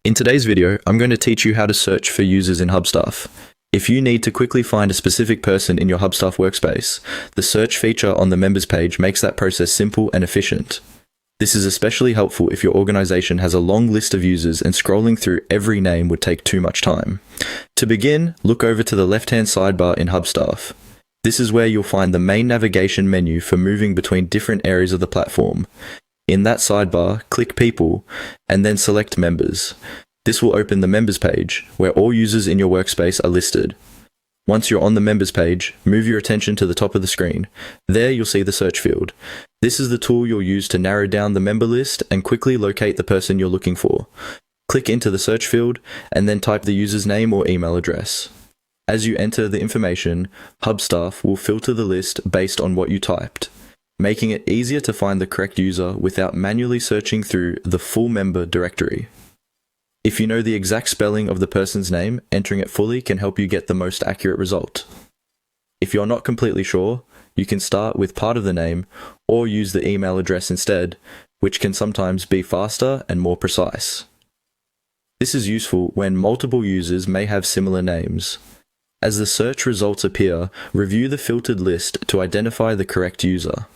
In today's video, I'm going to teach you how to search for users in Hubstaff. If you need to quickly find a specific person in your Hubstaff workspace, the search feature on the members page makes that process simple and efficient. This is especially helpful if your organization has a long list of users and scrolling through every name would take too much time. To begin, look over to the left-hand sidebar in Hubstaff. This is where you'll find the main navigation menu for moving between different areas of the platform. In that sidebar, click People, and then select Members. This will open the Members page, where all users in your workspace are listed. Once you're on the Members page, move your attention to the top of the screen. There you'll see the search field. This is the tool you'll use to narrow down the member list and quickly locate the person you're looking for. Click into the search field, and then type the user's name or email address. As you enter the information, Hubstaff will filter the list based on what you typed, making it easier to find the correct user without manually searching through the full member directory. If you know the exact spelling of the person's name, entering it fully can help you get the most accurate result. If you're not completely sure, you can start with part of the name or use the email address instead, which can sometimes be faster and more precise. This is useful when multiple users may have similar names. As the search results appear, review the filtered list to identify the correct user.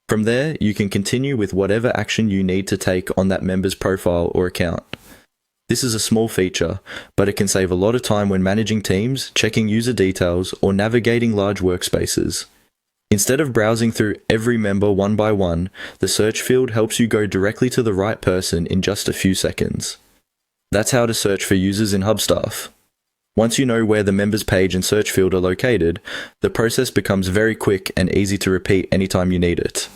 From there, you can continue with whatever action you need to take on that member's profile or account. This is a small feature, but it can save a lot of time when managing teams, checking user details, or navigating large workspaces. Instead of browsing through every member one by one, the search field helps you go directly to the right person in just a few seconds. That's how to search for users in Hubstaff. Once you know where the members page and search field are located, the process becomes very quick and easy to repeat anytime you need it.